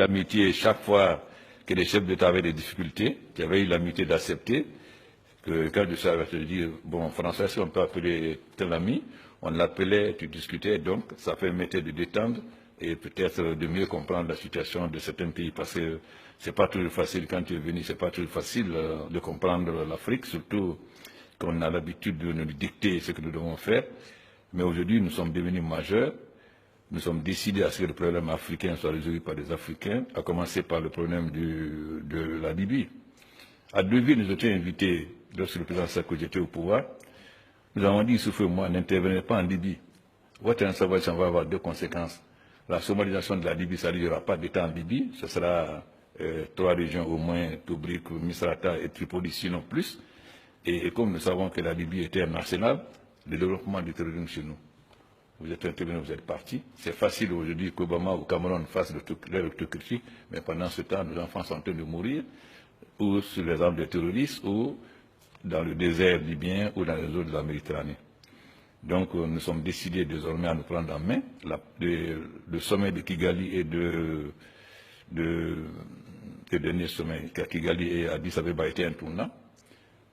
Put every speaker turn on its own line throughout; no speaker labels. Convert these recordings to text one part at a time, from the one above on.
l'amitié chaque fois que les chefs d'État avaient des difficultés, tu avais eu l'amitié d'accepter que quand je savais te dire, bon, François, si on peut appeler tel ami, on l'appelait, tu discutais, donc ça permettait de détendre et peut-être de mieux comprendre la situation de certains pays, parce que c'est pas toujours facile quand tu es venu, c'est pas toujours facile de comprendre l'Afrique, surtout qu'on a l'habitude de nous dicter ce que nous devons faire. Mais aujourd'hui, nous sommes devenus majeurs. Nous sommes décidés à ce que le problème africain soit résolu par les Africains, à commencer par le problème de la Libye. À Deauville, nous étions invités, lorsque le président Sarkozy était au pouvoir. Nous avons dit, Issoufou et moi, n'intervenez pas en Libye. Votre intervention va avoir deux conséquences. La somalisation de la Libye, ça il n'y aura pas d'État en Libye. Ce sera 3 régions au moins, Tobruk, Misrata et Tripoli, sinon plus. Et comme nous savons que la Libye était un arsenal, le développement du terrorisme chez nous. Vous êtes intervenu, vous êtes parti. C'est facile aujourd'hui qu'Obama ou Cameroun fassent leur autocritique, mais pendant ce temps, nos enfants sont en train de mourir, ou sur les armes des terroristes, ou dans le désert libyen, ou dans les eaux de la Méditerranée. Donc nous sommes décidés désormais à nous prendre en main. Le sommet de Kigali et le dernier sommet à Kigali et à Addis Abeba a été un tournant.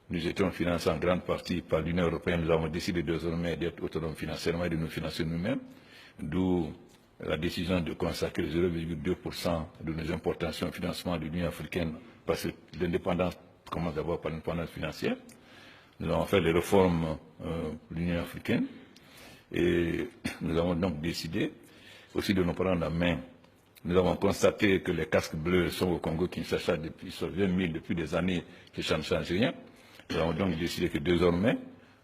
Nous étions financés en grande partie par l'Union européenne. Nous avons décidé désormais d'être autonomes financièrement et de nous financer nous-mêmes. D'où la décision de consacrer 0,2% de nos importations au financement de l'Union africaine, parce que l'indépendance commence d'abord par l'indépendance financière. Nous avons fait les réformes de l'Union africaine et nous avons donc décidé aussi de nous prendre en main. Nous avons constaté que les casques bleus sont au Congo-Kinshasa depuis 20 000, depuis des années, que ça ne change rien. Nous avons donc décidé que désormais,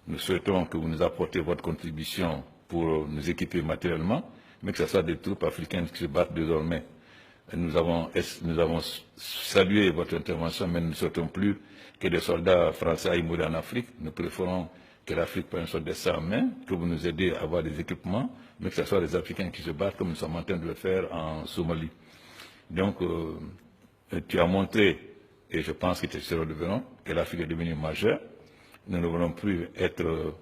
nous souhaitons que vous nous apportez votre contribution pour nous équiper matériellement, mais que ce soit des troupes africaines qui se battent désormais. Nous avons salué votre intervention, mais nous ne souhaitons plus que des soldats français aillent mourir en Afrique. Nous préférons que l'Afrique prenne son destin en main, que vous nous aidez à avoir des équipements, mais que ce soit les Africains qui se battent comme nous sommes en train de le faire en Somalie. Donc, tu as montré, et je pense que tu seras le verront, que l'Afrique est devenue majeure. Nous ne voulons plus être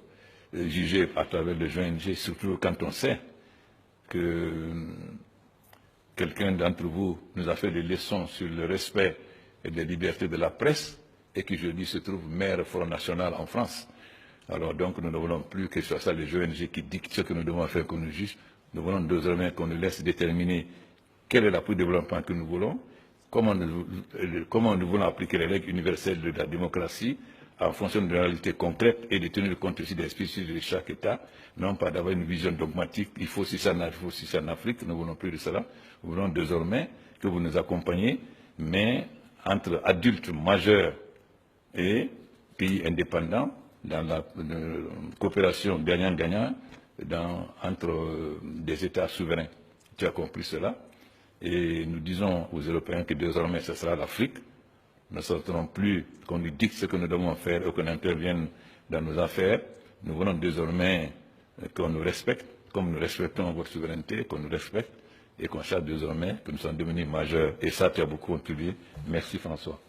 jugés à travers les ONG, surtout quand on sait que quelqu'un d'entre vous nous a fait des leçons sur le respect et des libertés de la presse et qui, jeudi, se trouve maire Front National en France. Alors donc, nous ne voulons plus que ce soit ça les ONG qui dictent ce que nous devons faire, qu'on nous juge. Nous voulons désormais qu'on nous laisse déterminer quel est l'appui de développement que nous voulons, comment nous voulons appliquer les règles universelles de la démocratie en fonction de réalités concrètes et de tenir compte aussi des spécificités de chaque État, non pas d'avoir une vision dogmatique, il faut si ça en Afrique, nous ne voulons plus de cela. Nous voulons désormais que vous nous accompagniez, mais entre adultes majeurs et pays indépendants, dans la coopération gagnant-gagnant entre des États souverains. Tu as compris cela. Et nous disons aux Européens que désormais ce sera l'Afrique. Nous ne souhaiterons plus qu'on nous dicte ce que nous devons faire ou qu'on intervienne dans nos affaires. Nous voulons désormais qu'on nous respecte, comme nous respectons votre souveraineté, qu'on nous respecte et qu'on sache désormais que nous sommes devenus majeurs. Et ça, tu as beaucoup contribué. Merci François.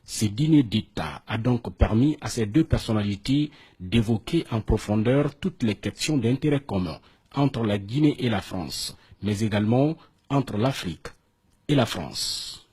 Ce dîner d'État a donc permis à ces deux personnalités d'évoquer en profondeur toutes les questions d'intérêt commun entre la Guinée et la France, mais également entre l'Afrique et la France.